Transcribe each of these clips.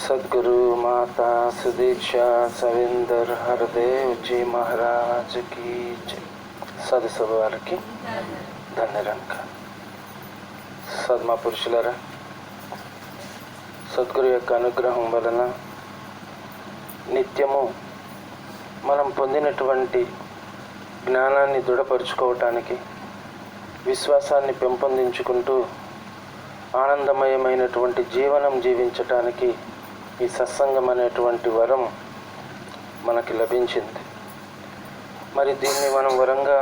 सद्गुरु माता सुदीक्षा सविंदर हरदेव जी महाराज की जय. సదస్సు వారికి ధన్యరంక. సద్మా పురుషులరా, సద్గురు యొక్క అనుగ్రహం వలన నిత్యము మనం పొందినటువంటి జ్ఞానాన్ని దృఢపరుచుకోవటానికి, విశ్వాసాన్ని పెంపొందించుకుంటూ ఆనందమయమైనటువంటి జీవనం జీవించటానికి ఈ సత్సంగం అనేటువంటి వరం మనకి లభించింది. మరి దీన్ని మనం వరంగా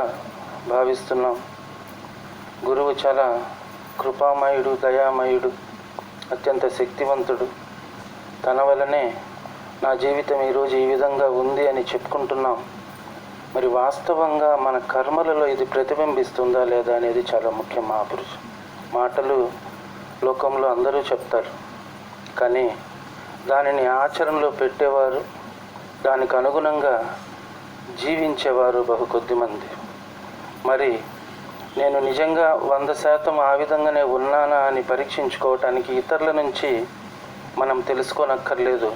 భావిస్తున్నాం. గురువు చాలా కృపామయుడు, దయామయుడు, అత్యంత శక్తివంతుడు. తన వలనే నా జీవితం ఈరోజు ఈ విధంగా ఉంది అని చెప్పుకుంటున్నాం. మరి వాస్తవంగా మన కర్మలలో ఇది ప్రతిబింబిస్తుందా లేదా అనేది చాలా ముఖ్యం. మహాపురుషు మాటలు లోకంలో అందరూ చెప్తారు, కానీ దానిని ఆచరణలో పెట్టేవారు, దానికి అనుగుణంగా జీవించేవారు బహు కొద్ది మంది. మరి నేను నిజంగా 100% ఆ విధంగానే ఉన్నానా అని పరీక్షించుకోవటానికి ఇతరుల నుంచి మనం తెలుసుకోనక్కర్లేదు.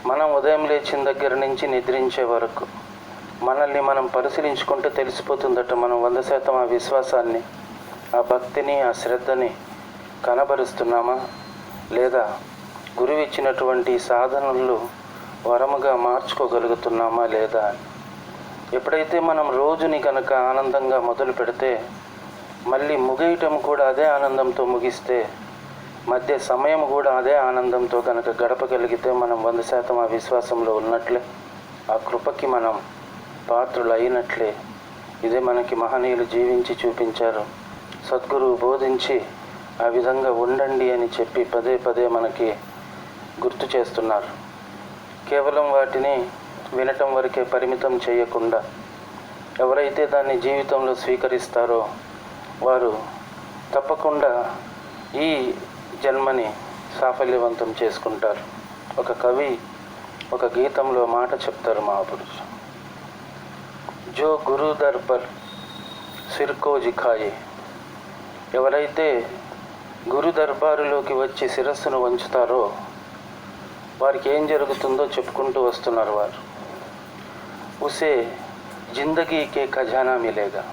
మనం ఉదయం లేచిన దగ్గర నుంచి నిద్రించే వరకు మనల్ని మనం పరిశీలించుకుంటే తెలిసిపోతుందట. మనం 100% ఆ విశ్వాసాన్ని, ఆ భక్తిని, ఆ శ్రద్ధని కనబరుస్తున్నామా లేదా గురువు ఇచ్చినటువంటి సాధనలు వరముగా మార్చుకోగలుగుతున్నామా లేదా? ఎప్పుడైతే మనం రోజుని కనుక ఆనందంగా మొదలు పెడితే, మళ్ళీ ముగియటం కూడా అదే ఆనందంతో ముగిస్తే, మధ్య సమయం కూడా అదే ఆనందంతో కనుక గడపగలిగితే మనం 100% ఆ విశ్వాసంలో ఉన్నట్లే, ఆ కృపకి మనం పాత్రులు అయినట్లే. ఇదే మనకి మహనీయులు జీవించి చూపించారు. సద్గురువు బోధించి ఆ విధంగా ఉండండి అని చెప్పి పదే పదే మనకి గుర్తు చేస్తున్నారు. కేవలం వాటిని వినటం వరకే పరిమితం చేయకుండా ఎవరైతే దాన్ని జీవితంలో స్వీకరిస్తారో వారు తప్పకుండా ఈ జన్మని సాఫల్యవంతం చేసుకుంటారు. ఒక కవి ఒక గీతంలో మాట చెప్తారు మహాపురుషు, జో గురు దర్ పర్ సిర్ కో జిఖాయే. ఎవరైతే గురు దర్బారులోకి వచ్చి శిరస్సును వంచుతారో వారికి ఏం జరుగుతుందో చెప్పుకుంటూ వస్తున్నారు వారు. ఉసే జిందగీకే ఖజానా మిలేగా.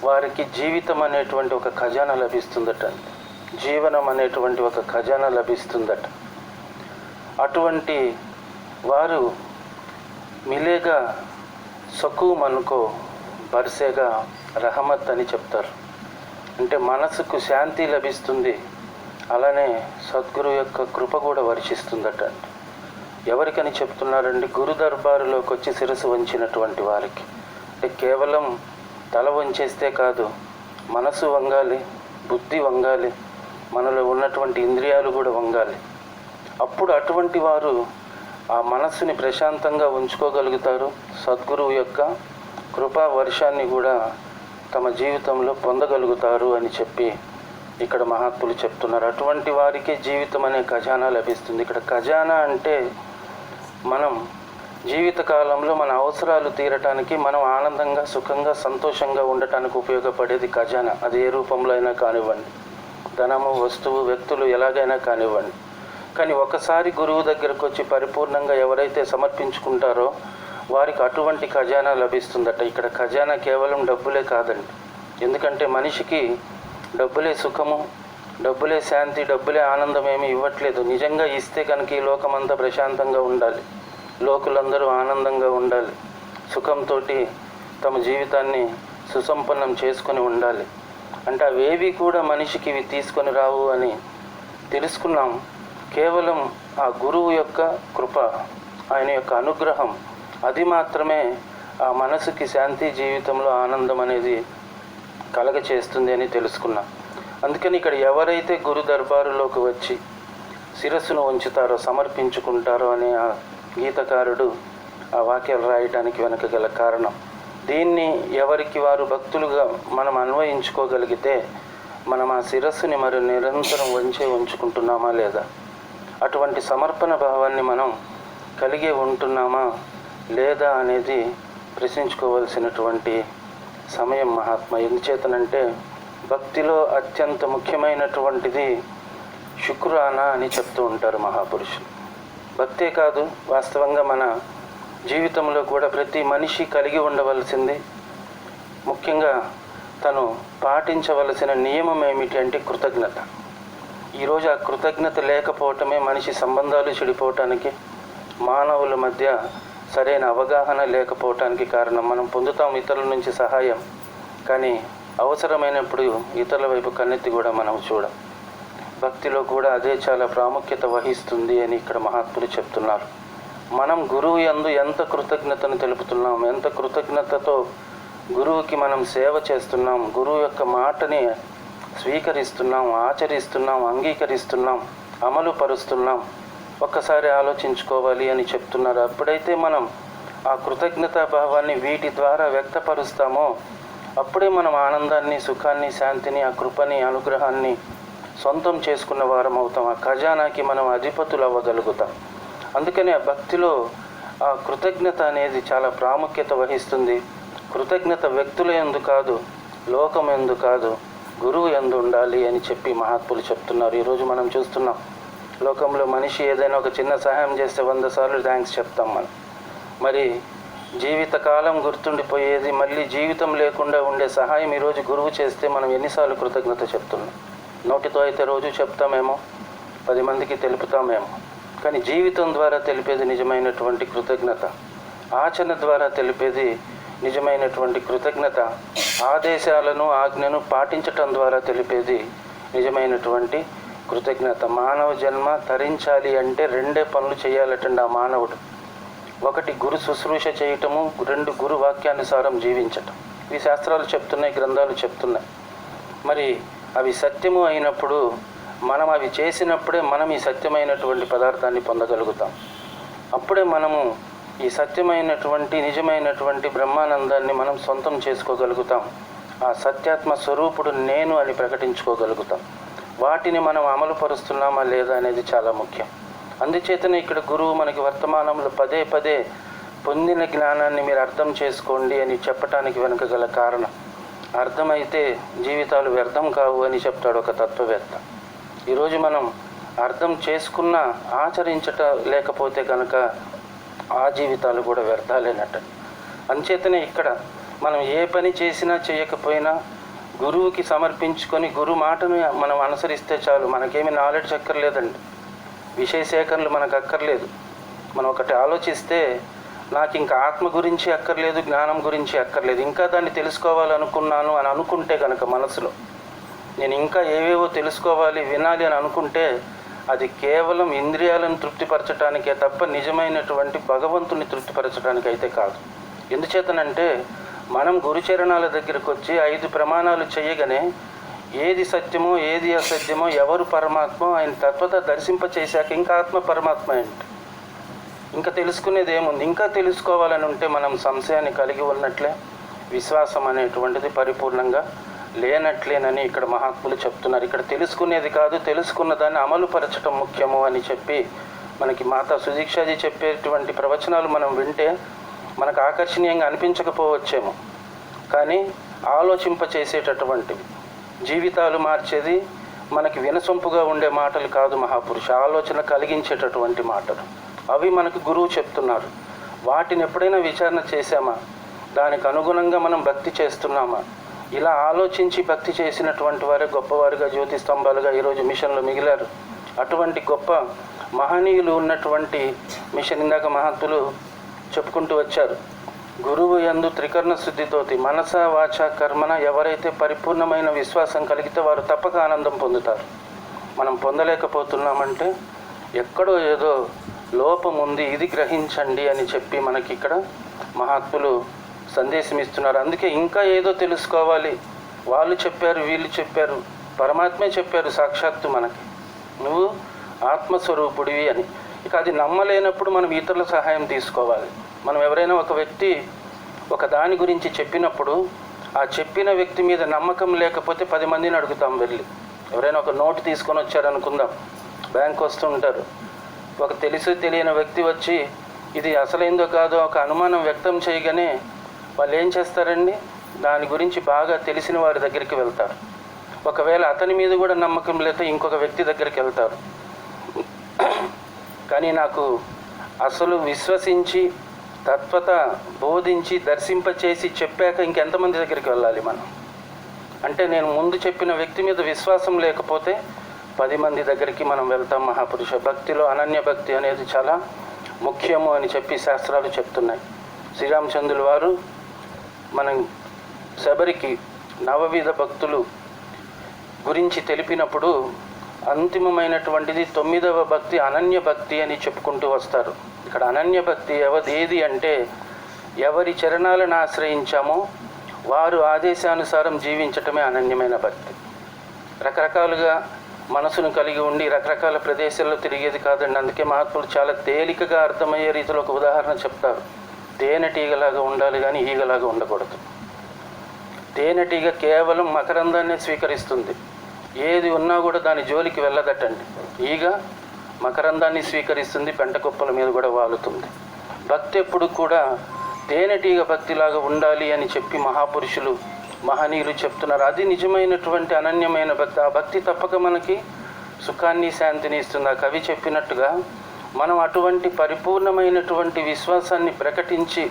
వారికి జీవితం అనేటువంటి ఒక ఖజానా లభిస్తుందట, జీవనం అనేటువంటి ఒక ఖజానా లభిస్తుందట. అటువంటి వారు మిలేగా సకూమ్ అనుకో బర్సేగా రహమత్ అని చెప్తారు. అంటే మనసుకు శాంతి లభిస్తుంది, అలానే సద్గురు యొక్క కృప కూడా వర్షిస్తుందట. ఎవరికని చెప్తున్నారండి? గురు దర్బారులోకి వచ్చి శిరస్సు వంచినటువంటి వారికి. అంటే కేవలం తల వంచేస్తే కాదు, మనసు వంగాలి, బుద్ధి వంగాలి, మనలో ఉన్నటువంటి ఇంద్రియాలు కూడా వంగాలి. అప్పుడు అటువంటి వారు ఆ మనస్సుని ప్రశాంతంగా ఉంచుకోగలుగుతారు. సద్గురువు యొక్క కృపా వర్షాన్ని కూడా తమ జీవితంలో పొందగలుగుతారు అని చెప్పి ఇక్కడ మహాత్ములు చెప్తున్నారు. అటువంటి వారికే జీవితం అనే ఖజానా లభిస్తుంది. ఇక్కడ ఖజానా అంటే మనం జీవితకాలంలో మన అవసరాలు తీరటానికి, మనం ఆనందంగా, సుఖంగా, సంతోషంగా ఉండటానికి ఉపయోగపడేది ఖజానా. అది ఏ రూపంలో అయినా కానివ్వండి, ధనము, వస్తువు, వ్యక్తులు ఎలాగైనా కానివ్వండి. కానీ ఒకసారి గురువు దగ్గరకు వచ్చి పరిపూర్ణంగా ఎవరైతే సమర్పించుకుంటారో వారికి అటువంటి ఖజానా లభిస్తుందట. ఇక్కడ ఖజానా కేవలం డబ్బులే కాదండి. ఎందుకంటే మనిషికి డబ్బులే సుఖము, డబ్బులే శాంతి, డబ్బులే ఆనందం ఏమీ ఇవ్వట్లేదు. నిజంగా ఇస్తే కనుక ఈ లోకమంతా ప్రశాంతంగా ఉండాలి, లోకులందరూ ఆనందంగా ఉండాలి, సుఖంతో తమ జీవితాన్ని సుసంపన్నం చేసుకొని ఉండాలి. అంటే అవేవి కూడా మనిషికి ఇవి తీసుకొని రావు అని తెలుసుకున్నాం. కేవలం ఆ గురువు యొక్క కృప, ఆయన యొక్క అనుగ్రహం, అది మాత్రమే ఆ మనసుకి శాంతి, జీవితంలో ఆనందం అనేది కలగచేస్తుంది అని తెలుసుకున్నాం. అందుకని ఇక్కడ ఎవరైతే గురు దర్బారులోకి వచ్చి శిరస్సును ఉంచుతారో, సమర్పించుకుంటారో అనే ఆ గీతకారుడు ఆ వాక్యాలు రాయడానికి వెనక గల కారణం. దీన్ని ఎవరికి వారు భక్తులుగా మనం అన్వయించుకోగలిగితే మనం ఆ శిరస్సుని మరి నిరంతరం ఉంచుకుంటున్నామా లేదా, అటువంటి సమర్పణ భావాన్ని మనం కలిగి ఉంటున్నామా లేదా అనేది ప్రశ్నించుకోవాల్సినటువంటి సమయం మహాత్మ. ఎందుచేతనంటే భక్తిలో అత్యంత ముఖ్యమైనటువంటిది శుక్రానా అని చెప్తూ ఉంటారు మహాపురుషులు. భక్తే కాదు, వాస్తవంగా మన జీవితంలో కూడా ప్రతి మనిషి కలిగి ఉండవలసింది, ముఖ్యంగా తను పాటించవలసిన నియమం ఏమిటి అంటే కృతజ్ఞత. ఈరోజు ఆ కృతజ్ఞత లేకపోవటమే మనిషి సంబంధాలు చెడిపోవటానికి, మానవుల మధ్య సరైన అవగాహన లేకపోవటానికి కారణం. మనం పొందుతాం ఇతరుల నుంచి సహాయం, కానీ అవసరమైనప్పుడు ఇతరుల వైపు కన్నెత్తి కూడా మనం చూడం. భక్తిలో కూడా అదే చాలా ప్రాముఖ్యత వహిస్తుంది అని ఇక్కడ మహాత్ములు చెప్తున్నారు. మనం గురువు యందు ఎంత కృతజ్ఞతను తెలుపుతున్నాం, ఎంత కృతజ్ఞతతో గురువుకి మనం సేవ చేస్తున్నాం, గురువు యొక్క మాటని స్వీకరిస్తున్నాం, ఆచరిస్తున్నాం, అంగీకరిస్తున్నాం, అమలు పరుస్తున్నాం, ఒక్కసారి ఆలోచించుకోవాలి అని చెప్తున్నారు. అప్పుడైతే మనం ఆ కృతజ్ఞతా భావాన్ని వీటి ద్వారా వ్యక్తపరుస్తామో అప్పుడే మనం ఆనందాన్ని, సుఖాన్ని, శాంతిని, ఆ కృపని, అనుగ్రహాన్ని సొంతం చేసుకున్న వారం అవుతాం. ఆ ఖజానాకి మనం అధిపతులు అవ్వగలుగుతాం. అందుకని ఆ భక్తిలో ఆ కృతజ్ఞత అనేది చాలా ప్రాముఖ్యత వహిస్తుంది. కృతజ్ఞత వ్యక్తుల యందు కాదు, లోకం యందు కాదు, గురువు యందు ఉండాలి అని చెప్పి మహాత్ములు చెప్తున్నారు. ఈరోజు మనం చూస్తున్నాం, లోకంలో మనిషి ఏదైనా ఒక చిన్న సహాయం చేస్తే 100 సార్లు థ్యాంక్స్ చెప్తాం మనం. మరి జీవితకాలం గుర్తుండిపోయేది, మళ్ళీ జీవితం లేకుండా ఉండే సహాయం ఈరోజు గురువు చేస్తే మనం ఎన్నిసార్లు కృతజ్ఞత చెప్తున్నాం. నోటితో అయితే రోజు చెప్తామేమో, 10 మందికి తెలుపుతామేమో, కానీ జీవితం ద్వారా తెలిపేది నిజమైనటువంటి కృతజ్ఞత, ఆచరణ ద్వారా తెలిపేది నిజమైనటువంటి కృతజ్ఞత, ఆదేశాలను, ఆజ్ఞను పాటించటం ద్వారా తెలిపేది నిజమైనటువంటి కృతజ్ఞత. మానవ జన్మ తరించాలి అంటే 2 పనులు చేయాలటండి ఆ మానవుడు. 1 గురు శుశ్రూష చేయటము, 2 గురు వాక్యానుసారం జీవించటం. ఈ శాస్త్రాలు చెప్తున్నాయి, గ్రంథాలు చెప్తున్నాయి. మరి అవి సత్యము అయినప్పుడు, మనం అవి చేసినప్పుడే మనం ఈ సత్యమైనటువంటి పదార్థాన్ని పొందగలుగుతాం. అప్పుడే మనము ఈ సత్యమైనటువంటి, నిజమైనటువంటి బ్రహ్మానందాన్ని మనం సొంతం చేసుకోగలుగుతాం. ఆ సత్యాత్మ స్వరూపుడు నేను అని ప్రకటించుకోగలుగుతాం. వాటిని మనం అమలు పరుస్తున్నామా లేదా అనేది చాలా ముఖ్యం. అందుచేతనే ఇక్కడ గురువు మనకి వర్తమానంలో పదే పదే పొందిన జ్ఞానాన్ని మీరు అర్థం చేసుకోండి అని చెప్పటానికి వెనుక గల కారణం, అర్థమైతే జీవితాలు వ్యర్థం కావు అని చెప్తాడు ఒక తత్వవేత్త. ఈరోజు మనం అర్థం చేసుకున్న ఆచరించట లేకపోతే కనుక ఆ జీవితాలు కూడా వ్యర్థాలేనట్టు. అంచేతనే ఇక్కడ మనం ఏ పని చేసినా చేయకపోయినా గురువుకి సమర్పించుకొని గురు మాటను మనం అనుసరిస్తే చాలు. మనకేమీ నాలెడ్జ్ అక్కర్లేదండి, విషయ సేకరణలు మనకు అక్కర్లేదు. మనం ఒకటి ఆలోచిస్తే నాకు ఇంకా ఆత్మ గురించి అక్కర్లేదు, జ్ఞానం గురించి అక్కర్లేదు, ఇంకా దాన్ని తెలుసుకోవాలనుకున్నాను అని అనుకుంటే కనుక మనసులో నేను ఇంకా ఏవేవో తెలుసుకోవాలి, వినాలి అని అనుకుంటే అది కేవలం ఇంద్రియాలను తృప్తిపరచడానికే తప్ప నిజమైనటువంటి భగవంతుని తృప్తిపరచడానికి అయితే కాదు. ఎందుచేతనంటే మనం గురుచరణాల దగ్గరికి వచ్చి 5 ప్రమాణాలు చేయగానే ఏది సత్యమో ఏది అసత్యమో, ఎవరు పరమాత్మ ఆయన తత్వత దర్శింపచేశాక ఇంకా ఆత్మ పరమాత్మ ఏంటి, ఇంకా తెలుసుకునేది ఏముంది? ఇంకా తెలుసుకోవాలని ఉంటే మనం సంశయాన్ని కలిగి ఉన్నట్లే, విశ్వాసం అనేటువంటిది పరిపూర్ణంగా లేనట్లేనని ఇక్కడ మహాత్ములు చెప్తున్నారు. ఇక్కడ తెలుసుకునేది కాదు, తెలుసుకున్న దాన్ని అమలుపరచడం ముఖ్యము అని చెప్పి మనకి మాతా సుదీక్షాజీ చెప్పేటువంటి ప్రవచనాలు మనం వింటే మనకు ఆకర్షణీయంగా అనిపించకపోవచ్చేమో, కానీ ఆలోచింపచేసేటటువంటివి, జీవితాలు మార్చేది, మనకి వినసొంపుగా ఉండే మాటలు కాదు మహాపురుష, ఆలోచన కలిగించేటటువంటి మాటలు. అవి మనకు గురువు చెప్తున్నారు. వాటిని ఎప్పుడైనా విచారణ చేశామా, దానికి అనుగుణంగా మనం భక్తి చేస్తున్నామా? ఇలా ఆలోచించి భక్తి చేసినటువంటి వారే గొప్పవారుగా, జ్యోతి స్తంభాలుగా ఈరోజు మిషన్లో మిగిలారు. అటువంటి గొప్ప మహనీయులు ఉన్నటువంటి మిషన్ ఇందాక మహాత్ములు చెప్పుకుంటూ వచ్చారు. గురువు యందు త్రికరణ శుద్ధితోటి మనస వాచ కర్మన ఎవరైతే పరిపూర్ణమైన విశ్వాసం కలిగితే వారు తప్పక ఆనందం పొందుతారు. మనం పొందలేకపోతున్నామంటే ఎక్కడో ఏదో లోపం ఉంది, ఇది గ్రహించండి అని చెప్పి మనకి ఇక్కడ మహాత్ములు సందేశం ఇస్తున్నారు. అందుకే ఇంకా ఏదో తెలుసుకోవాలి, వాళ్ళు చెప్పారు, వీళ్ళు చెప్పారు, పరమాత్మే చెప్పారు సాక్షాత్తు మనకి, నువ్వు ఆత్మస్వరూపుడివి అని. ఇక అది నమ్మలేనప్పుడు మనం ఇతరుల సహాయం తీసుకోవాలి. మనం ఎవరైనా ఒక వ్యక్తి ఒక దాని గురించి చెప్పినప్పుడు ఆ చెప్పిన వ్యక్తి మీద నమ్మకం లేకపోతే 10 మందిని అడుగుతాం వెళ్ళి. ఎవరైనా ఒక నోటు తీసుకొని వచ్చారనుకుందాం, బ్యాంక్ వస్తుంటారు, ఒక తెలిసి తెలియని వ్యక్తి వచ్చి ఇది అసలైందో కాదో ఒక అనుమానం వ్యక్తం చేయగానే వాళ్ళు ఏం చేస్తారండి, దాని గురించి బాగా తెలిసిన వారి దగ్గరికి వెళ్తారు. ఒకవేళ అతని మీద కూడా నమ్మకం లేకపోతే ఇంకొక వ్యక్తి దగ్గరికి వెళ్తారు. కానీ నాకు అసలు విశ్వసించి తత్వత బోధించి దర్శింపచేసి చెప్పాక ఇంకెంతమంది దగ్గరికి వెళ్ళాలి మనం? అంటే నేను ముందు చెప్పిన వ్యక్తి మీద విశ్వాసం లేకపోతే 10 మంది దగ్గరికి మనం వెళ్తాం. మహాపురుష భక్తిలో అనన్య భక్తి అనేది చాలా ముఖ్యము అని చెప్పి శాస్త్రాలు చెప్తున్నాయి. శ్రీరామచంద్రుల వారు మనం శబరికి నవవిధ భక్తులు గురించి తెలిపినప్పుడు అంతిమమైనటువంటిది 9వ భక్తి అనన్య భక్తి అని చెప్పుకుంటూ వస్తారు. ఇక్కడ అనన్య భక్తి ఏది అంటే ఎవరి చరణాలను ఆశ్రయించామో వారు ఆదేశానుసారం జీవించటమే అనన్యమైన భక్తి. రకరకాలుగా మనసును కలిగి ఉండి రకరకాల ప్రదేశాల్లో తిరిగేది కాదండి. అందుకే మహాత్ములు చాలా తేలికగా అర్థమయ్యే రీతిలో ఒక ఉదాహరణ చెప్తారు. తేనెటీగలాగా ఉండాలి కానీ ఈగలాగా ఉండకూడదు. తేనెటీగ కేవలం మకరందాన్నే స్వీకరిస్తుంది, ఏది ఉన్నా కూడా దాని జోలికి వెళ్ళదటండి. ఈగ మకరందాన్ని స్వీకరిస్తుంది, పెంటకుప్పల మీద కూడా వాలుతుంది. భక్తి ఎప్పుడు కూడా తేనెటీగ భక్తిలాగా ఉండాలి అని చెప్పి మహాపురుషులు మహనీయులు చెప్తున్నారు. అది నిజమైనటువంటి అనన్యమైన భక్తి. ఆ భక్తి తప్పక మనకి సుఖాన్ని శాంతిని ఇస్తుంది. ఆ కవి చెప్పినట్టుగా మనం అటువంటి పరిపూర్ణమైనటువంటి విశ్వాసాన్ని ప్రకటించి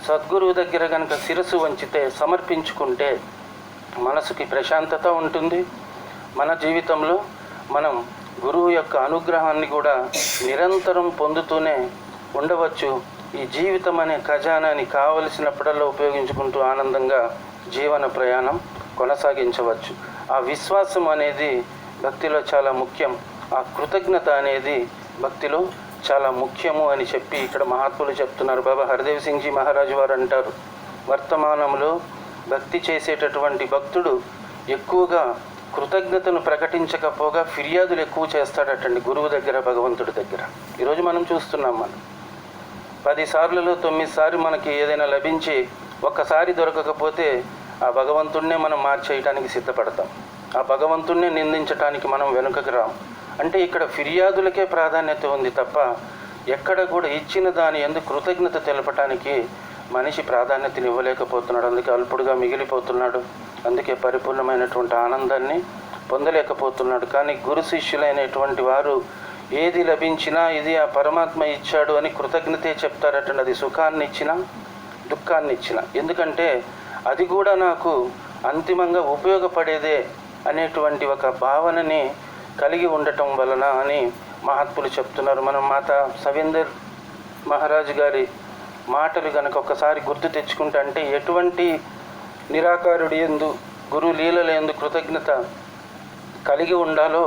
సద్గురువు దగ్గర కనుక శిరస్సు వంచితే, సమర్పించుకుంటే మనసుకి ప్రశాంతత ఉంటుంది. మన జీవితంలో మనం గురువు యొక్క అనుగ్రహాన్ని కూడా నిరంతరం పొందుతూనే ఉండవచ్చు. ఈ జీవితం అనే ఖజానాని కావలసినప్పుడల్లా ఉపయోగించుకుంటూ ఆనందంగా జీవన ప్రయాణం కొనసాగించవచ్చు. ఆ విశ్వాసం అనేది భక్తిలో చాలా ముఖ్యం. ఆ కృతజ్ఞత అనేది భక్తిలో చాలా ముఖ్యము అని చెప్పి ఇక్కడ మహాత్ములు చెప్తున్నారు. బాబా హర్దేవ్ సింగ్ జీ మహారాజు వారు అంటారు, వర్తమానంలో భక్తి చేసేటటువంటి భక్తుడు ఎక్కువగా కృతజ్ఞతను ప్రకటించకపోగా ఫిర్యాదులు ఎక్కువ చేస్తాడటండి గురువు దగ్గర, భగవంతుడి దగ్గర. ఈరోజు మనం చూస్తున్నాం, మనం 10 సార్లలో 9 సార్లు మనకి ఏదైనా లభించి ఒక్కసారి దొరకకపోతే ఆ భగవంతుడినే మనం మార్చేయటానికి సిద్ధపడతాం. ఆ భగవంతుడినే నిందించటానికి మనం వెనుకకు రాం. అంటే ఇక్కడ ఫిర్యాదులకే ప్రాధాన్యత ఉంది తప్ప ఎక్కడ కూడా ఇచ్చిన దాని ఎందుకు కృతజ్ఞత తెలపటానికి మనిషి ప్రాధాన్యతను ఇవ్వలేకపోతున్నాడు. అందుకే అల్పుడుగా మిగిలిపోతున్నాడు. అందుకే పరిపూర్ణమైనటువంటి ఆనందాన్ని పొందలేకపోతున్నాడు. కానీ గురు శిష్యులైనటువంటి వారు ఏది లభించినా ఇది ఆ పరమాత్మ ఇచ్చాడు అని కృతజ్ఞతే చెప్తారటండి. అది సుఖాన్ని ఇచ్చినా దుఃఖాన్ని ఇచ్చినా, ఎందుకంటే అది కూడా నాకు అంతిమంగా ఉపయోగపడేదే అనేటువంటి ఒక భావనని కలిగి ఉండటం వలన అని మహాత్ములు చెప్తున్నారు. మనం మాత సవేందర్ మహారాజు గారి మాటలు కనుక ఒక్కసారి గుర్తు తెచ్చుకుంటే, అంటే ఎటువంటి నిరాకారుడి యందు గురు లీలల యందు కృతజ్ఞత కలిగి ఉండాలో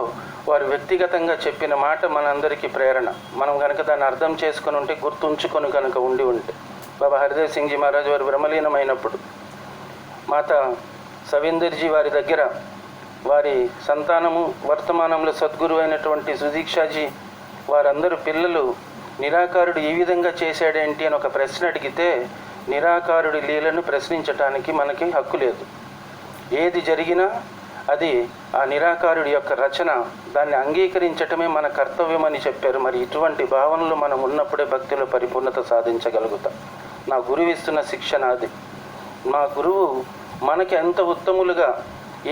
వారు వ్యక్తిగతంగా చెప్పిన మాట మనందరికీ ప్రేరణ. మనం కనుక దాన్ని అర్థం చేసుకొని ఉంటే, గుర్తుంచుకొని కనుక ఉండి ఉంటే, బాబా హర్దేవ్ సింగ్ జీ మహారాజ్ వారు బ్రహ్మలీనమైనప్పుడు మాత సవేందర్జీ వారి దగ్గర వారి సంతానము వర్తమానంలో సద్గురు అయినటువంటి సుదీక్షాజీ వారందరూ పిల్లలు నిరాకారుడు ఈ విధంగా చేశాడేంటి అని ఒక ప్రశ్న అడిగితే, నిరాకారుడి లీలను ప్రశ్నించటానికి మనకి హక్కు లేదు. ఏది జరిగినా అది ఆ నిరాకారుడి యొక్క రచన, దాన్ని అంగీకరించటమే మన కర్తవ్యం అని చెప్పారు. మరి ఇటువంటి భావనలు మనం ఉన్నప్పుడే భక్తిలో పరిపూర్ణత సాధించగలుగుతాం. నా గురువు ఇస్తున్న శిక్షణ అది. మా గురువు మనకి ఎంత ఉత్తములుగా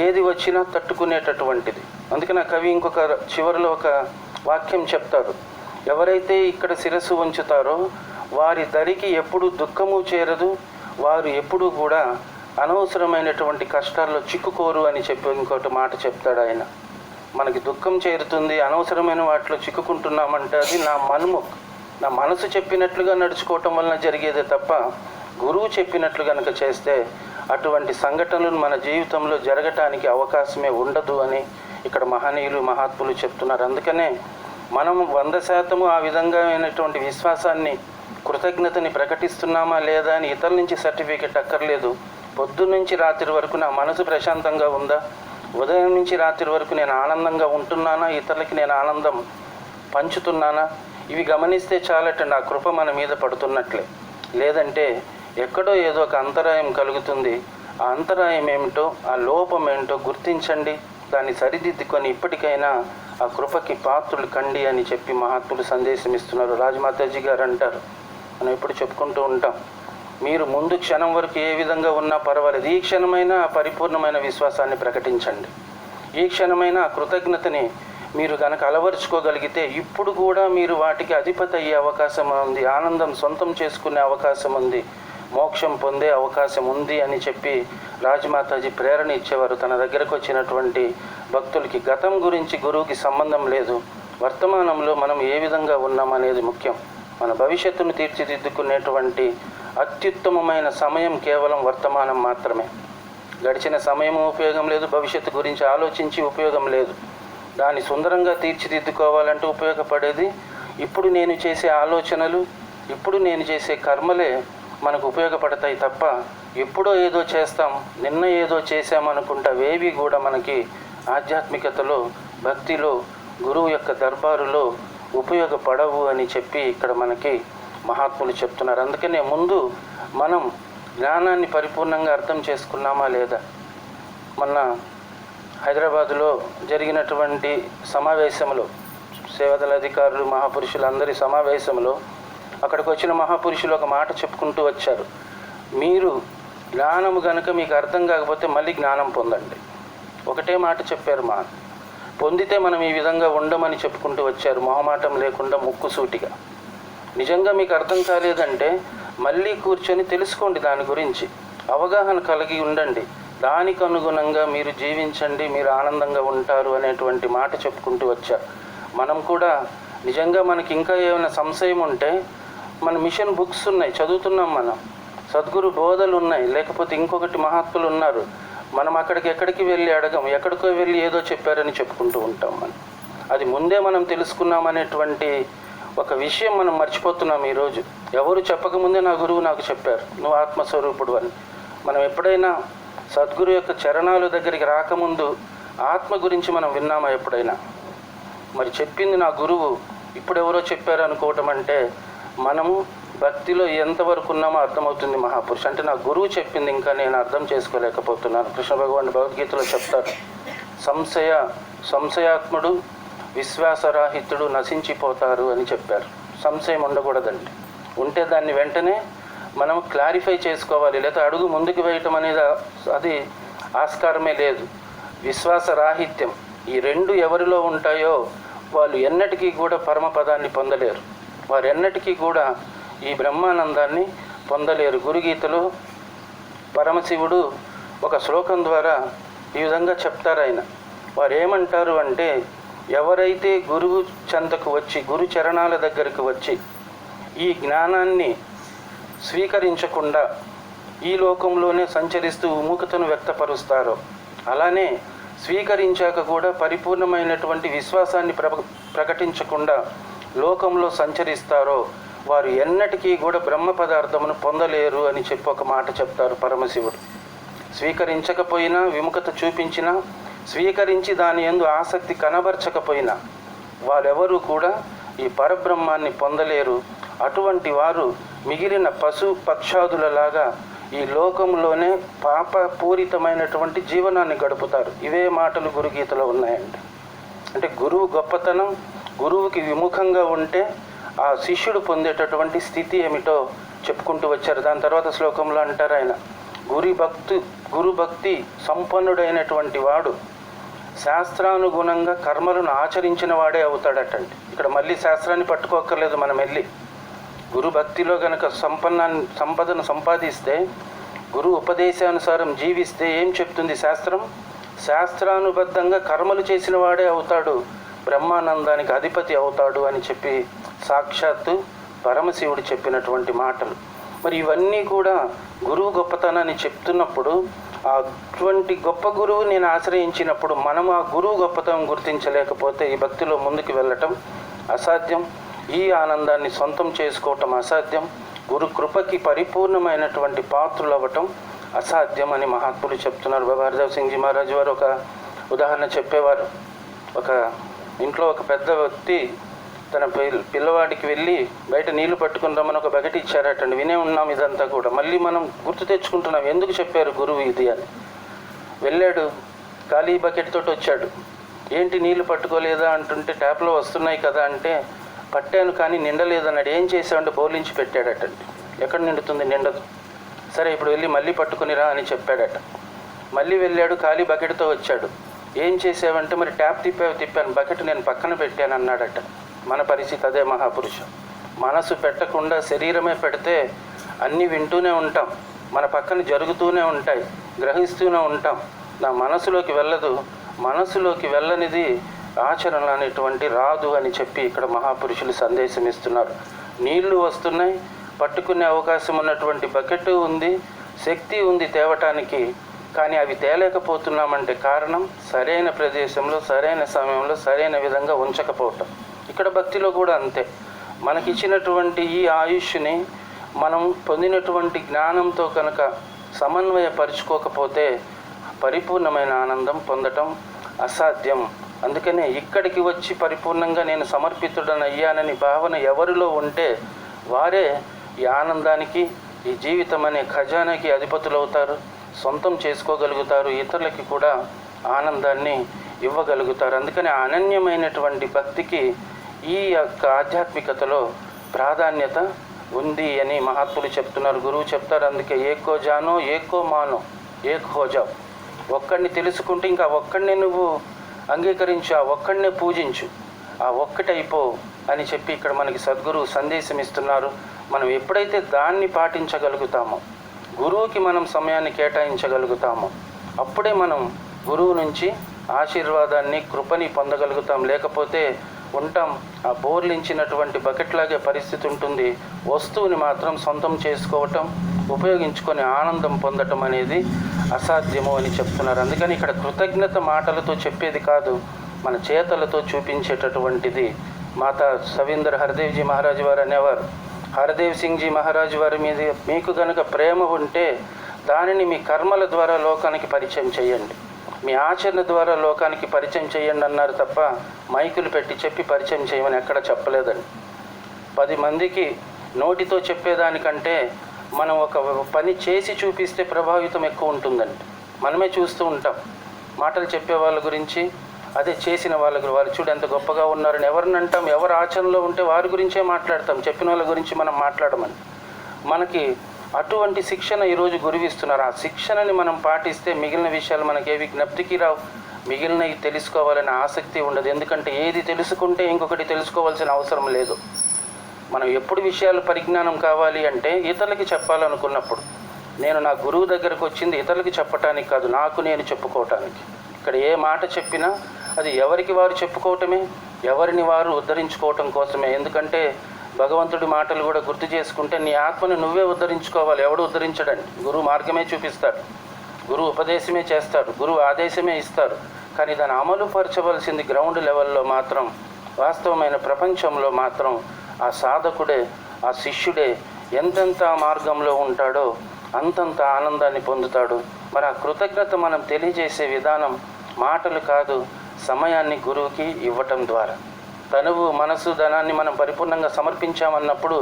ఏది వచ్చినా తట్టుకునేటటువంటిది. అందుకే నా కవి ఇంకొక చివరిలో ఒక వాక్యం చెప్తారు, ఎవరైతే ఇక్కడ శిరస్సు ఉంచుతారో వారి దరికి ఎప్పుడు దుఃఖము చేరదు, వారు ఎప్పుడూ కూడా అనవసరమైనటువంటి కష్టాల్లో చిక్కుకోరు అని చెప్పి ఇంకోటి మాట చెప్తాడు ఆయన. మనకి దుఃఖం చేరుతుంది, అనవసరమైన వాటిలో చిక్కుకుంటున్నామంటే అది నా మనసు చెప్పినట్లుగా నడుచుకోవటం వలన జరిగేదే తప్ప గురువు చెప్పినట్లు కనుక చేస్తే అటువంటి సంఘటనలు మన జీవితంలో జరగటానికి అవకాశమే ఉండదు అని ఇక్కడ మహనీయులు మహాత్ములు చెప్తున్నారు. అందుకనే మనం 100% ఆ విధంగా అయినటువంటి విశ్వాసాన్ని, కృతజ్ఞతని ప్రకటిస్తున్నామా లేదా అని ఇతరుల నుంచి సర్టిఫికెట్ అక్కర్లేదు. పొద్దున్న నుంచి రాత్రి వరకు నా మనసు ప్రశాంతంగా ఉందా, ఉదయం నుంచి రాత్రి వరకు నేను ఆనందంగా ఉంటున్నానా, ఇతరులకి నేను ఆనందం పంచుతున్నానా, ఇవి గమనిస్తే చాలటండి ఆ కృప మన మీద పడుతున్నట్లే. లేదంటే ఎక్కడో ఏదో ఒక అంతరాయం కలుగుతుంది. ఆ అంతరాయం ఏమిటో, ఆ లోపం ఏంటో గుర్తించండి, దాన్ని సరిదిద్దుకొని ఇప్పటికైనా ఆ కృపకి పాత్రులు కండి అని చెప్పి మహాత్ములు సందేశం ఇస్తున్నారు. రాజమాతాజీ గారు అంటారు, మనం ఎప్పుడు చెప్పుకుంటూ ఉంటాం, మీరు ముందు క్షణం వరకు ఏ విధంగా ఉన్నా పర్వాలేదు, ఈ క్షణమైనా ఆ పరిపూర్ణమైన విశ్వాసాన్ని ప్రకటించండి. ఈ క్షణమైన ఆ కృతజ్ఞతని మీరు కనుక అలవరుచుకోగలిగితే ఇప్పుడు కూడా మీరు వాటికి అధిపతి అయ్యే అవకాశం ఉంది, ఆనందం సొంతం చేసుకునే అవకాశం ఉంది, మోక్షం పొందే అవకాశం ఉంది అని చెప్పి రాజమాతాజీ ప్రేరణ ఇచ్చేవారు తన దగ్గరకు వచ్చినటువంటి భక్తులకి. గతం గురించి గురువుకి సంబంధం లేదు, వర్తమానంలో మనం ఏ విధంగా ఉన్నామనేది ముఖ్యం. మన భవిష్యత్తును తీర్చిదిద్దుకునేటువంటి అత్యుత్తమమైన సమయం కేవలం వర్తమానం మాత్రమే. గడిచిన సమయం ఉపయోగం లేదు, భవిష్యత్తు గురించి ఆలోచించి ఉపయోగం లేదు. దాన్ని సుందరంగా తీర్చిదిద్దుకోవాలంటే ఉపయోగపడేది ఇప్పుడు నేను చేసే ఆలోచనలు, ఇప్పుడు నేను చేసే కర్మలే మనకు ఉపయోగపడతాయి తప్ప ఎప్పుడో ఏదో చేస్తాం, నిన్న ఏదో చేశామనుకుంటా అవేవి కూడా మనకి ఆధ్యాత్మికతలో, భక్తిలో, గురువు యొక్క దర్బారులో ఉపయోగపడవు అని చెప్పి ఇక్కడ మనకి మహాత్ములు చెప్తున్నారు. అందుకనే ముందు మనం జ్ఞానాన్ని పరిపూర్ణంగా అర్థం చేసుకున్నామా లేదా? మొన్న హైదరాబాదులో జరిగినటువంటి సమావేశంలో, సేవదళ అధికారులు, మహాపురుషులందరి సమావేశంలో అక్కడికి వచ్చిన మహాపురుషులు ఒక మాట చెప్పుకుంటూ వచ్చారు. మీరు జ్ఞానము కనుక మీకు అర్థం కాకపోతే మళ్ళీ జ్ఞానం పొందండి. ఒకటే మాట చెప్పారు. పొందితే మనం ఈ విధంగా ఉండమని చెప్పుకుంటూ వచ్చారు, మొహమాటం లేకుండా ముక్కుసూటిగా. నిజంగా మీకు అర్థం కాలేదంటే మళ్ళీ కూర్చొని తెలుసుకోండి, దాని గురించి అవగాహన కలిగి ఉండండి, దానికి అనుగుణంగా మీరు జీవించండి, మీరు ఆనందంగా ఉంటారు అనేటువంటి మాట చెప్పుకుంటూ వచ్చారు. మనం కూడా నిజంగా మనకి ఇంకా ఏమైనా సంశయం ఉంటే మన మిషన్ బుక్స్ ఉన్నాయి, చదువుతున్నాం, మనం సద్గురు బోధలు ఉన్నాయి, లేకపోతే ఇంకొకటి మహాత్ములు ఉన్నారు, మనం ఎక్కడికి వెళ్ళి అడగం, ఎక్కడికో వెళ్ళి ఏదో చెప్పారని చెప్పుకుంటూ ఉంటాం. అది ముందే మనం తెలుసుకున్నామనేటువంటి ఒక విషయం మనం మర్చిపోతున్నాం ఈరోజు. ఎవరు చెప్పకముందే నా గురువు నాకు చెప్పారు, నువ్వు ఆత్మస్వరూపుడు అని. మనం ఎప్పుడైనా సద్గురు యొక్క చరణాల దగ్గరికి రాకముందు ఆత్మ గురించి మనం విన్నామా ఎప్పుడైనా? మరి చెప్పింది నా గురువు, ఇప్పుడు ఎవరో చెప్పారు అనుకోవటం అంటే మనము భక్తిలో ఎంతవరకు ఉన్నామో అర్థమవుతుంది. మహాపురుషు అంటే నా గురువు చెప్పింది ఇంకా నేను అర్థం చేసుకోలేకపోతున్నాను. కృష్ణ భగవాన్ భగవద్గీతలో చెప్తారు, సంశయాత్ముడు విశ్వాసరాహితుడు నశించిపోతారు అని చెప్పారు. సంశయం ఉండకూడదండి, ఉంటే దాన్ని వెంటనే మనం క్లారిఫై చేసుకోవాలి, లేదా అడుగు ముందుకు వేయటం అనేది అది ఆస్కారమే లేదు. విశ్వాసరాహిత్యం, ఈ రెండు ఎవరిలో ఉంటాయో వాళ్ళు ఎన్నటికీ కూడా పరమపదాన్ని పొందలేరు, వారు ఎన్నటికీ కూడా ఈ బ్రహ్మానందాన్ని పొందలేరు. గురుగీతలో పరమశివుడు ఒక శ్లోకం ద్వారా ఈ విధంగా చెప్తారు. ఆయన వారు ఏమంటారు అంటే, ఎవరైతే గురువు చెంతకు వచ్చి, గురు చరణాల దగ్గరకు వచ్చి ఈ జ్ఞానాన్ని స్వీకరించకుండా ఈ లోకంలోనే సంచరిస్తూ విముఖతను వ్యక్తపరుస్తారో, అలానే స్వీకరించాక కూడా పరిపూర్ణమైనటువంటి విశ్వాసాన్ని ప్రకటించకుండా లోకంలో సంచరిస్తారో వారు ఎన్నటికీ కూడా బ్రహ్మ పదార్థమును పొందలేరు అని చెప్పి ఒక మాట చెప్తారు పరమశివుడు. స్వీకరించకపోయినా, విముఖత చూపించినా, స్వీకరించి దాని యందు ఆసక్తి కనబరచకపోయినా వారెవరూ కూడా ఈ పరబ్రహ్మాన్ని పొందలేరు. అటువంటి వారు మిగిలిన పశు పక్షాదులలాగా ఈ లోకంలోనే పాపపూరితమైనటువంటి జీవనాన్ని గడుపుతారు. ఇవే మాటలు గురుగీతలో ఉన్నాయండి. అంటే గురువు గొప్పతనం, గురువుకి విముఖంగా ఉంటే ఆ శిష్యుడు పొందేటటువంటి స్థితి ఏమిటో చెప్పుకుంటూ వచ్చారు. దాని తర్వాత శ్లోకంలో అంటారు ఆయన, గురుభక్తి సంపన్నుడైనటువంటి వాడు శాస్త్రానుగుణంగా కర్మలను ఆచరించిన వాడే అవుతాడటండి. ఇక్కడ మళ్ళీ శాస్త్రాన్ని పట్టుకోక్కర్లేదు, మనం వెళ్ళి గురుభక్తిలో గనక సంపదను సంపాదిస్తే, గురు ఉపదేశానుసారం జీవిస్తే ఏం చెప్తుంది శాస్త్రం? శాస్త్రానుబద్ధంగా కర్మలు చేసిన వాడే అవుతాడు, బ్రహ్మానందానికి అధిపతి అవుతాడు అని చెప్పి సాక్షాత్తు పరమశివుడు చెప్పినటువంటి మాటలు. మరి ఇవన్నీ కూడా గురువు గొప్పతనాన్ని చెప్తున్నప్పుడు, అటువంటి గొప్ప గురువు నేను ఆశ్రయించినప్పుడు మనం ఆ గురువు గొప్పతనం గుర్తించలేకపోతే ఈ భక్తిలో ముందుకు వెళ్ళటం అసాధ్యం, ఈ ఆనందాన్ని సొంతం చేసుకోవటం అసాధ్యం, గురు కృపకి పరిపూర్ణమైనటువంటి పాత్రలు అవ్వటం అసాధ్యం అని మహాత్ములు చెప్తున్నారు. బాబా హర్దేవ్ సింగ్జీ మహారాజ్ వారు ఒక ఉదాహరణ చెప్పేవారు. ఒక ఇంట్లో ఒక పెద్ద వ్యక్తి తన పిల్లవాడికి వెళ్ళి బయట నీళ్లు పట్టుకుని రమ్మని ఒక బకెట్ ఇచ్చారటండి. వినే ఉన్నాం ఇదంతా కూడా, మళ్ళీ మనం గుర్తు తెచ్చుకుంటున్నాం ఎందుకు చెప్పారు గురువు ఇది అని. వెళ్ళాడు, ఖాళీ బకెట్ తోటి వచ్చాడు. ఏంటి నీళ్లు పట్టుకోలేదా అంటుంటే, ట్యాప్లో వస్తున్నాయి కదా అంటే, పట్టాను కానీ నిండలేదన్నాడు. ఏం చేశాడు? బౌలించి పెట్టాడటండి. ఎక్కడ నిండుతుంది? నిండదు. సరే ఇప్పుడు వెళ్ళి మళ్ళీ పట్టుకునిరా అని చెప్పాడట. మళ్ళీ వెళ్ళాడు, ఖాళీ బకెట్తో వచ్చాడు. ఏం చేసావంటే, మరి ట్యాప్ తిప్పాను, బకెట్ నేను పక్కన పెట్టాను అన్నాడట. మన పరిస్థితి అదే మహాపురుష. మనసు పెట్టకుండా శరీరమే పెడితే అన్నీ వింటూనే ఉంటాం, మన పక్కన జరుగుతూనే ఉంటాయి, గ్రహిస్తూనే ఉంటాం. నా మనసులోకి వెళ్ళదు. మనసులోకి వెళ్ళనిది ఆచరణ అనేటువంటి రాదు అని చెప్పి ఇక్కడ మహాపురుషులు సందేశం ఇస్తున్నారు. నీళ్లు వస్తున్నాయి, పట్టుకునే అవకాశం ఉన్నటువంటి బకెట్ ఉంది, శక్తి ఉంది తేవటానికి, కానీ అవి తేలేకపోతున్నామంటే కారణం సరైన ప్రదేశంలో, సరైన సమయంలో, సరైన విధంగా ఉంచకపోవటం. ఇక్కడ భక్తిలో కూడా అంతే. మనకిచ్చినటువంటి ఈ ఆయుష్ని మనం పొందినటువంటి జ్ఞానంతో కనుక సమన్వయపరుచుకోకపోతే పరిపూర్ణమైన ఆనందం పొందటం అసాధ్యం. అందుకనే ఇక్కడికి వచ్చి పరిపూర్ణంగా నేను సమర్పితుడనయ్యానని భావన ఎవరిలో ఉంటే వారే ఈ ఆనందానికి, ఈ జీవితం అనే ఖజానాకి అధిపతులవుతారు, సొంతం చేసుకోగలుగుతారు, ఇతరులకి కూడా ఆనందాన్ని ఇవ్వగలుగుతారు. అందుకని అనన్యమైనటువంటి భక్తికి ఈ యొక్క ఆధ్యాత్మికతలో ప్రాధాన్యత ఉంది అని మహాత్ములు చెప్తున్నారు, గురువు చెప్తారు. అందుకే ఏకో జానో ఏకో మానో ఏక్ హోజావ్. ఒక్కడిని తెలుసుకుంటే ఇంకా ఒక్కడినే నువ్వు అంగీకరించు, ఆ ఒక్కడినే పూజించు, ఆ ఒక్కటైపో అని చెప్పి ఇక్కడ మనకి సద్గురువు సందేశం ఇస్తున్నారు. మనం ఎప్పుడైతే దాన్ని పాటించగలుగుతామో, గురువుకి మనం సమయాన్ని కేటాయించగలుగుతామో, అప్పుడే మనం గురువు నుంచి ఆశీర్వాదాన్ని, కృపని పొందగలుగుతాం. లేకపోతే ఉంటాం ఆ బోర్లించినటువంటి బకెట్లాగే పరిస్థితి ఉంటుంది. వస్తువుని మాత్రం సొంతం చేసుకోవటం, ఉపయోగించుకొని ఆనందం పొందటం అనేది అసాధ్యము అని చెప్తున్నారు. అందుకని ఇక్కడ కృతజ్ఞత మాటలతో చెప్పేది కాదు, మన చేతలతో చూపించేటటువంటిది. మాతా సవీందర్ హరదేవ్జీ మహారాజు వారు అనేవారు, హరదేవ్ సింగ్జీ మహారాజు వారి మీద మీకు కనుక ప్రేమ ఉంటే దానిని మీ కర్మల ద్వారా లోకానికి పరిచయం చేయండి, మీ ఆచరణ ద్వారా లోకానికి పరిచయం చేయండి అన్నారు తప్ప మైకులు పెట్టి చెప్పి పరిచయం చేయమని ఎక్కడ చెప్పలేదండి. 10 మందికి నోటితో చెప్పేదానికంటే మనం ఒక పని చేసి చూపిస్తే ప్రభావితం ఎక్కువ ఉంటుందండి. మనమే చూస్తూ ఉంటాం మాటలు చెప్పే వాళ్ళ గురించి, అదే చేసిన వాళ్ళ గురించి, వాళ్ళు చూడు ఎంత గొప్పగా ఉన్నారని ఎవరిని అంటాం. ఎవరు ఆచరణలో ఉంటే వారి గురించే మాట్లాడతాం, చెప్పిన వాళ్ళ గురించి మనం మాట్లాడమని. మనకి అటువంటి శిక్షణ ఈరోజు గురువిస్తున్నారు. ఆ శిక్షణని మనం పాటిస్తే మిగిలిన విషయాలు మనకి ఏ విజ్ఞప్తికి రావు, మిగిలినవి తెలుసుకోవాలనే ఆసక్తి ఉండదు. ఎందుకంటే ఏది తెలుసుకుంటే ఇంకొకటి తెలుసుకోవాల్సిన అవసరం లేదు. మనం ఎప్పుడు విషయాలు పరిజ్ఞానం కావాలి అంటే ఇతరులకి చెప్పాలనుకున్నప్పుడు. నేను నా గురువు దగ్గరకు వచ్చింది ఇతరులకి చెప్పటానికి కాదు, నాకు నేను చెప్పుకోవటానికి. ఇక్కడ ఏ మాట చెప్పినా అది ఎవరికి వారు చెప్పుకోవటమే, ఎవరిని వారు ఉద్ధరించుకోవటం కోసమే. ఎందుకంటే భగవంతుడి మాటలు కూడా గుర్తు చేసుకుంటే నీ ఆత్మను నువ్వే ఉద్ధరించుకోవాలి, ఎవడు ఉద్ధరించడండి. గురువు మార్గమే చూపిస్తాడు, గురువు ఉపదేశమే చేస్తాడు, గురువు ఆదేశమే ఇస్తారు. కానీ దాన్ని అమలు పరచవలసింది గ్రౌండ్ లెవెల్లో మాత్రం, వాస్తవమైన ప్రపంచంలో మాత్రం ఆ సాధకుడే, ఆ శిష్యుడే ఎంతెంత మార్గంలో ఉంటాడో అంతంత ఆనందాన్ని పొందుతాడు. మరి ఆ కృతజ్ఞత మనం తెలియజేసే విధానం మాటలు కాదు, సమయాన్ని గురువుకి ఇవ్వటం ద్వారా. తనువు, మనసు, ధనాన్ని మనం పరిపూర్ణంగా సమర్పించామన్నప్పుడు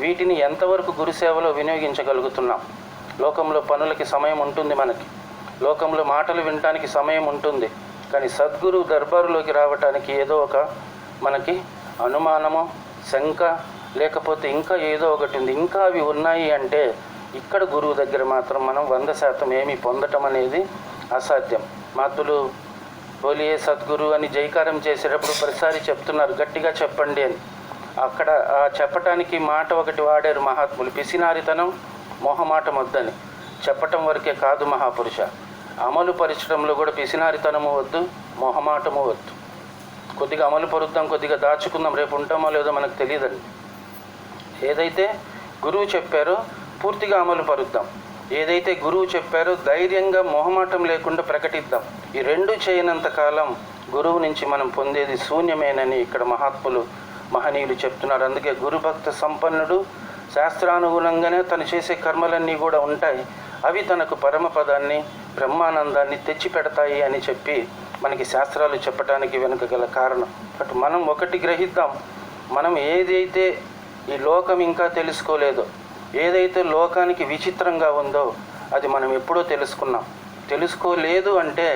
వీటిని ఎంతవరకు గురుసేవలో వినియోగించగలుగుతున్నాం. లోకంలో పనులకి సమయం ఉంటుంది మనకి, లోకంలో మాటలు వినటానికి సమయం ఉంటుంది. కానీ సద్గురు దర్బారులోకి రావటానికి ఏదో ఒక మనకి అనుమానమో, శంక, లేకపోతే ఇంకా ఏదో ఒకటి ఉంది. ఇంకా అవి ఉన్నాయి అంటే ఇక్కడ గురువు దగ్గర మాత్రం మనం 100% ఏమీ పొందటం అనేది అసాధ్యం. మాతులు బోలియే సద్గురు అని జైకారం చేసేటప్పుడు ప్రతిసారి చెప్తున్నారు, గట్టిగా చెప్పండి అని. అక్కడ ఆ చెప్పటానికి మాట ఒకటి వాడారు మహాత్ములు, పిసినారితనం, మొహమాటం వద్దని. చెప్పటం వరకే కాదు మహాపురుష, అమలు పరచడంలో కూడా పిసినారితనము వద్దు, మొహమాటము వద్దు. కొద్దిగా అమలు పరుద్దాం, కొద్దిగా దాచుకుందాం, రేపు ఉంటామో లేదో మనకు తెలియదండి. ఏదైతే గురువు చెప్పారో పూర్తిగా అమలు పరుద్దాం, ఏదైతే గురువు చెప్పారో ధైర్యంగా మొహమాటం లేకుండా ప్రకటిద్దాం. ఈ రెండు చేయనంత కాలం గురువు నుంచి మనం పొందేది శూన్యమేనని ఇక్కడ మహాత్ములు, మహనీయులు చెప్తున్నారు. అందుకే గురుభక్త సంపన్నుడు శాస్త్రానుగుణంగానే తను చేసే కర్మలన్నీ కూడా ఉంటాయి, అవి తనకు పరమపదాన్ని, బ్రహ్మానందాన్ని తెచ్చిపెడతాయి అని చెప్పి మనకి శాస్త్రాలు చెప్పడానికి వెనుక గల కారణం. అటు మనం ఒకటి గ్రహిద్దాం, మనం ఏదైతే ఈ లోకం ఇంకా తెలుసుకోలేదో, ఏదైతే లోకానికి విచిత్రంగా ఉందో అది మనం ఎప్పుడో తెలుసుకున్నాం. తెలుసుకోలేదు అంటే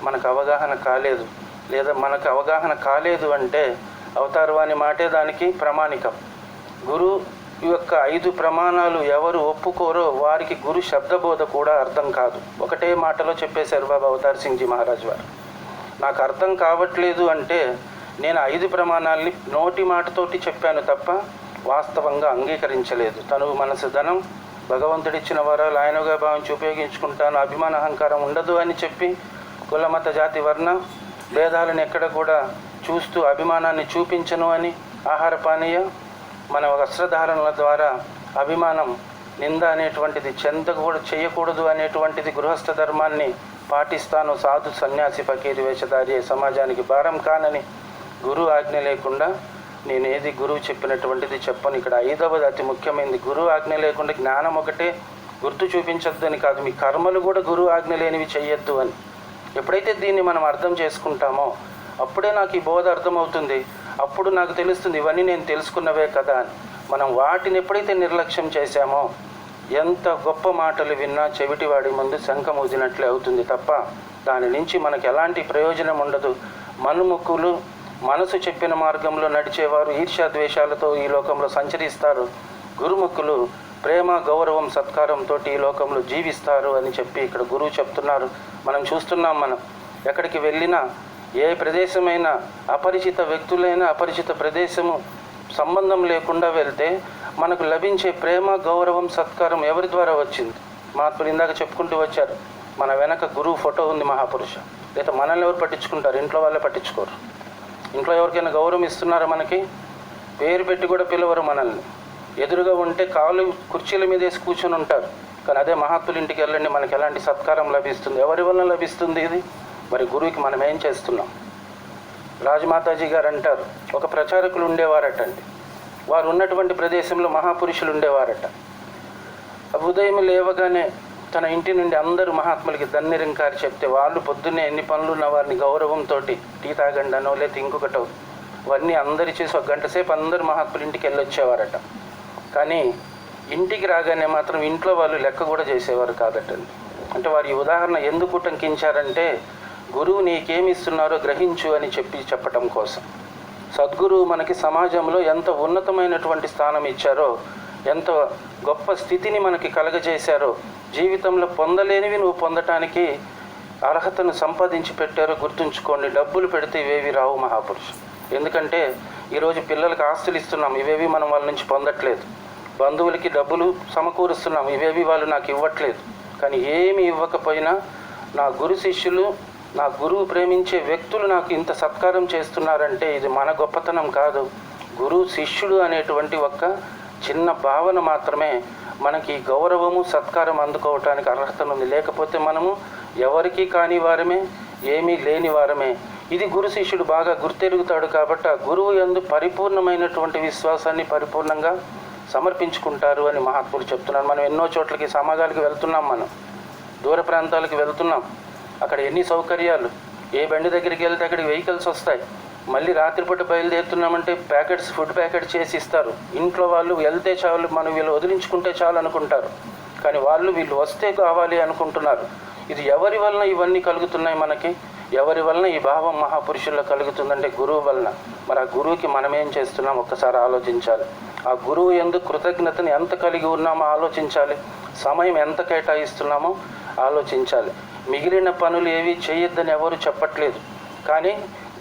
మనకు అవగాహన కాలేదు, లేదా మనకు అవగాహన కాలేదు అంటే అవతారవాణి మాటే దానికి ప్రమాణికం. గురువు యొక్క 5 ప్రమాణాలు ఎవరు ఒప్పుకోరో వారికి గురు శబ్దబోధ కూడా అర్థం కాదు. ఒకటే మాటలో చెప్పేశారు బాబా అవతార్ సింగ్జీ మహారాజ్ వారు. నాకు అర్థం కావట్లేదు అంటే నేను 5 ప్రమాణాల్ని నోటి మాటతోటి చెప్పాను తప్ప వాస్తవంగా అంగీకరించలేదు. తనువు మనసు ధనం, భగవంతుడిచ్చిన వరాలు ఆయనగా భావించి ఉపయోగించుకుంటాను, అభిమాన అహంకారం ఉండదు అని చెప్పి కుల మత జాతి వర్ణ భేదాలను ఎక్కడ కూడా చూస్తూ అభిమానాన్ని చూపించను అని, ఆహార పానీయ మన వస్త్రధారణల ద్వారా అభిమానం నింద అనేటువంటిది చేయకూడదు అనేటువంటిది గృహస్థ ధర్మాన్ని పాటిస్తాను, సాధు సన్యాసి ఫకీరు వేషధారి సమాజానికి భారం కానని గురువు ఆజ్ఞ లేకుండా నేనేది గురువు చెప్పినటువంటిది చెప్పను. ఇక్కడ 5వది అతి ముఖ్యమైనది, గురువు ఆజ్ఞ లేకుండా జ్ఞానం ఒకటే గుర్తు చూపించొద్దు అని కాదు, మీ కర్మలు కూడా గురువు ఆజ్ఞ లేనివి చెయ్యొద్దు అని. ఎప్పుడైతే దీన్ని మనం అర్థం చేసుకుంటామో అప్పుడే నాకు ఈ బోధ అర్థమవుతుంది, అప్పుడు నాకు తెలుస్తుంది ఇవన్నీ నేను తెలుసుకున్నవే కదా అని. మనం వాటిని ఎప్పుడైతే నిర్లక్ష్యం చేశామో ఎంత గొప్ప మాటలు విన్నా చెవిటివాడి ముందు శంఖం ఊదినట్లే అవుతుంది తప్ప దాని నుంచి మనకు ఎలాంటి ప్రయోజనం ఉండదు. మనుముఖులు మనసు చెప్పిన మార్గంలో నడిచేవారు ఈర్ష్యా ద్వేషాలతో ఈ లోకంలో సంచరిస్తారు, గురుముఖులు ప్రేమ గౌరవం సత్కారంతో ఈ లోకంలో జీవిస్తారు అని చెప్పి ఇక్కడ గురువు చెప్తున్నారు. మనం చూస్తున్నాం, మనం ఎక్కడికి వెళ్ళినా ఏ ప్రదేశమైనా అపరిచిత వ్యక్తులైనా అపరిచిత ప్రదేశము సంబంధం లేకుండా వెళ్తే మనకు లభించే ప్రేమ గౌరవం సత్కారం ఎవరి ద్వారా వచ్చింది? మహాత్ములు ఇందాక చెప్పుకుంటూ వచ్చారు, మన వెనక గురువు ఫోటో ఉంది మహాపురుష. లేదా మనల్ని ఎవరు పట్టించుకుంటారు? ఇంట్లో వాళ్ళే పట్టించుకోరు. ఇంట్లో ఎవరికైనా గౌరవం ఇస్తున్నారా? మనకి పేరు పెట్టి కూడా పిలవరు మనల్ని. ఎదురుగా ఉంటే కాళ్ళు కుర్చీల మీద వేసి కూర్చొని ఉంటారు. కానీ అదే మహాత్ముల ఇంటికి వెళ్ళండి, మనకి ఎలాంటి సత్కారం లభిస్తుంది? ఎవరి వల్ల లభిస్తుంది ఇది? మరి గురువుకి మనం ఏం చేస్తున్నాం? రాజమాతాజీ గారు అంటారు, ఒక ప్రచారకులు ఉండేవారటండి. వారు ఉన్నటువంటి ప్రదేశంలో మహాపురుషులు ఉండేవారట. ఉదయం లేవగానే తన ఇంటి నుండి అందరూ మహాత్ములకి దన్నిరింకారి చెప్తే వాళ్ళు పొద్దున్నే ఎన్ని పనులు ఉన్న వారిని గౌరవంతో టీ తాగండనో లేకపోతే ఇంకొకటో అవన్నీ అందరి చేసి 1 గంట సేపు అందరూ మహాత్ముల ఇంటికి వెళ్ళొచ్చేవారట. కానీ ఇంటికి రాగానే మాత్రం ఇంట్లో వాళ్ళు లెక్క కూడా చేసేవారు కాదటండి. అంటే వారి ఈ ఉదాహరణ ఎందుకు ఉటంకించారంటే గురువు నీకేమి ఇస్తున్నారో గ్రహించు అని చెప్పటం కోసం. సద్గురువు మనకి సమాజంలో ఎంత ఉన్నతమైనటువంటి స్థానం ఇచ్చారో, ఎంత గొప్ప స్థితిని మనకి కలగజేశారో, జీవితంలో పొందలేనివి నువ్వు పొందటానికి అర్హతను సంపాదించి పెట్టారో గుర్తుంచుకోండి. డబ్బులు పెడితే ఇవేవి రావు మహాపురుషు. ఎందుకంటే ఈరోజు పిల్లలకి ఆస్తులు ఇస్తున్నాం, ఇవేవి మనం వాళ్ళ నుంచి పొందట్లేదు. బంధువులకి డబ్బులు సమకూరుస్తున్నాం, ఇవేవి వాళ్ళు నాకు ఇవ్వట్లేదు. కానీ ఏమి ఇవ్వకపోయినా నా గురు శిష్యులు, నా గురువు ప్రేమించే వ్యక్తులు నాకు ఇంత సత్కారం చేస్తున్నారంటే ఇది మన గొప్పతనం కాదు, గురువు శిష్యుడు అనేటువంటి ఒక్క చిన్న భావన మాత్రమే మనకి గౌరవము సత్కారం అందుకోవటానికి అర్హతనుంది. లేకపోతే మనము ఎవరికి కాని వారమే, ఏమీ లేని వారమే. ఇది గురు శిష్యుడు బాగా గుర్తెరుగుతాడు. కాబట్టి ఆ గురువు యందు పరిపూర్ణమైనటువంటి విశ్వాసాన్ని పరిపూర్ణంగా సమర్పించుకుంటారు అని మహాత్ములు చెప్తున్నారు. మనం ఎన్నో చోట్లకి సమాజాలకు వెళ్తున్నాం, మనం దూర ప్రాంతాలకు వెళ్తున్నాం. అక్కడ ఎన్ని సౌకర్యాలు, ఏ బండి దగ్గరికి వెళ్తే అక్కడికి వెహికల్స్ వస్తాయి. మళ్ళీ రాత్రిపూట బయలుదేరుతున్నామంటే ప్యాకెట్స్, ఫుడ్ ప్యాకెట్ చేసి ఇస్తారు. ఇంట్లో వాళ్ళు వెళ్తే చాలు, మనం వీళ్ళు వదిలించుకుంటే చాలు అనుకుంటారు. కానీ వీళ్ళు వస్తే కావాలి అనుకుంటున్నారు. ఇది ఎవరి వలన ఇవన్నీ కలుగుతున్నాయి మనకి? ఎవరి వలన ఈ భావం మహాపురుషుల్లో కలుగుతుందంటే గురువు వలన. మరి ఆ గురువుకి మనం ఏం చేస్తున్నాం ఒక్కసారి ఆలోచించాలి. ఆ గురువు ఎందుకు కృతజ్ఞతని ఎంత కలిగి ఉన్నామో ఆలోచించాలి. సమయం ఎంత కేటాయిస్తున్నామో ఆలోచించాలి. మిగిలిన పనులు ఏవి చేయొద్దని ఎవరు చెప్పట్లేదు, కానీ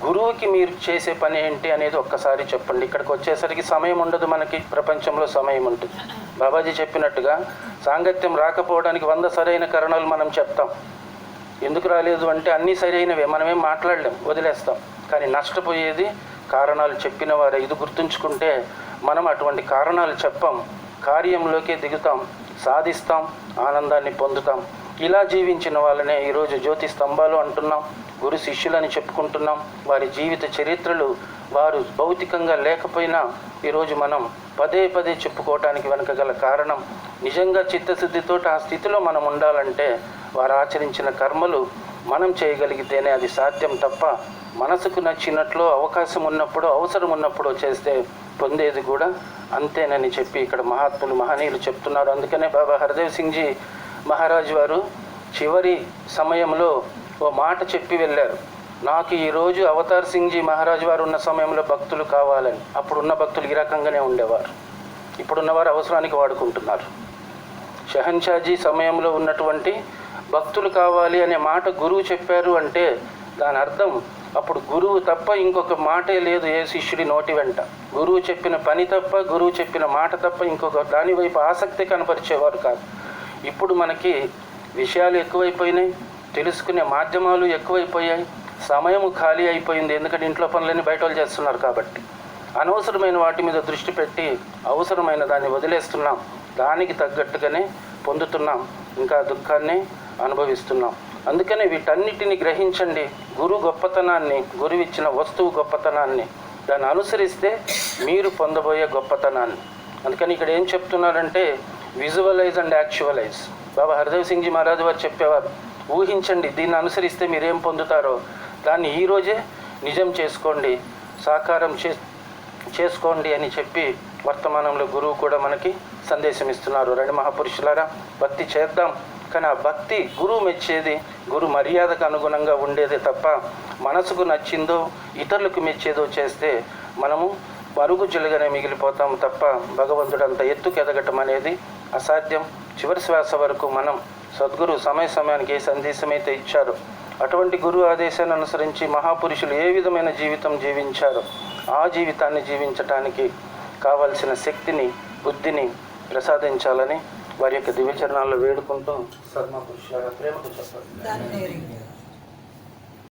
గురువుకి మీరు చేసే పని ఏంటి అనేది ఒక్కసారి చెప్పండి. ఇక్కడికి వచ్చేసరికి సమయం ఉండదు మనకి, ప్రపంచంలో సమయం ఉంటుంది. బాబాజీ చెప్పినట్టుగా సాంగత్యం రాకపోవడానికి 100 సరైన కారణాలు మనం చెప్తాం. ఎందుకు రాలేదు అంటే అన్నీ సరైనవే, మనమేం మాట్లాడలేం, వదిలేస్తాం. కానీ నష్టపోయేది కారణాలు చెప్పిన వారే. ఇది గుర్తుంచుకుంటే మనం అటువంటి కారణాలు చెప్పాం, కార్యంలోకే దిగుతాం, సాధిస్తాం, ఆనందాన్ని పొందుతాం. ఇలా జీవించిన వాళ్ళనే ఈరోజు జ్యోతి స్తంభాలు అంటున్నాం, గురు శిష్యులని చెప్పుకుంటున్నాం. వారి జీవిత చరిత్రలు వారు భౌతికంగా లేకపోయినా ఈరోజు మనం పదే పదే చెప్పుకోవటానికి వెనుక గల కారణం నిజంగా చిత్తశుద్ధితో ఆ స్థితిలో మనం ఉండాలంటే వారు ఆచరించిన కర్మలు మనం చేయగలిగితేనే అది సాధ్యం తప్ప మనసుకు నచ్చినట్లు అవకాశం ఉన్నప్పుడు అవసరం ఉన్నప్పుడు చేస్తే పొందేది కూడా అంతేనని చెప్పి ఇక్కడ మహాత్ములు మహనీయులు చెప్తున్నారు. అందుకనే బాబా హర్దేవ్ సింగ్ జీ మహారాజ్ వారు చివరి సమయంలో ఓ మాట చెప్పి వెళ్ళారు, నాకు ఈరోజు అవతార్ సింగ్ జీ మహారాజ్ వారు ఉన్న సమయంలో భక్తులు కావాలని. అప్పుడున్న భక్తులు ఈ రకంగానే ఉండేవారు, ఇప్పుడున్నవారు అవసరానికి వాడుకుంటున్నారు. షహన్షాజీ సమయంలో ఉన్నటువంటి భక్తులు కావాలి అనే మాట గురువు చెప్పారు అంటే దాని అర్థం అప్పుడు గురువు తప్ప ఇంకొక మాటే లేదు ఏ శిష్యుడి నోటి వెంట. గురువు చెప్పిన పని తప్ప, గురువు చెప్పిన మాట తప్ప ఇంకొక దాని వైపు ఆసక్తి కనపరిచేవారు కాదు. ఇప్పుడు మనకి విషయాలు ఎక్కువైపోయినాయి, తెలుసుకునే మాధ్యమాలు ఎక్కువైపోయాయి, సమయం ఖాళీ అయిపోయింది. ఎందుకంటే ఇంట్లో పనులన్నీ బయట వాళ్ళు చేస్తున్నారు కాబట్టి అనవసరమైన వాటి మీద దృష్టి పెట్టి అవసరమైన దాన్ని వదిలేస్తున్నాం. దానికి తగ్గట్టుగానే పొందుతున్నాం, ఇంకా దుఃఖాన్ని అనుభవిస్తున్నాం. అందుకనే వీటన్నిటిని గ్రహించండి. గురు గొప్పతనాన్ని, గురువు ఇచ్చిన వస్తువు గొప్పతనాన్ని, దాన్ని అనుసరిస్తే మీరు పొందబోయే గొప్పతనాన్ని. అందుకని ఇక్కడ ఏం చెప్తున్నారంటే visualise and actualise. Baba Hardev Singh ji Maharaj వారు చెప్పేవారు, ఊహించండి, దీన్ని అనుసరిస్తే మీరేం పొందుతారో దాన్ని ఈరోజే నిజం చేసుకోండి, సాకారం చేసుకోండి అని చెప్పి వర్తమానంలో గురువు కూడా మనకి సందేశం ఇస్తున్నారు. రెండు మహాపురుషులారా, భక్తి చేద్దాం, కానీ ఆ భక్తి గురువు మెచ్చేది, గురు మర్యాదకు అనుగుణంగా ఉండేదే తప్ప మనసుకు నచ్చిందో ఇతరులకు మెచ్చేదో చేస్తే మనము మరుగుజ్జులుగానే మిగిలిపోతాం తప్ప భగవంతుడు అంత ఎత్తుకు ఎదగటం అనేది అసాధ్యం. చివరి శ్వాస వరకు మనం సద్గురు సమయానికి ఏ సందేశం అయితే ఇచ్చారో అటువంటి గురువు ఆదేశాన్ని అనుసరించి మహాపురుషులు ఏ విధమైన జీవితం జీవించారో ఆ జీవితాన్ని జీవించటానికి కావలసిన శక్తిని, బుద్ధిని ప్రసాదించాలని వారి యొక్క దివ్యచరణాల్లో వేడుకుంటూ సర్మ పురుషుల ప్రేమకు చెప్పాలి.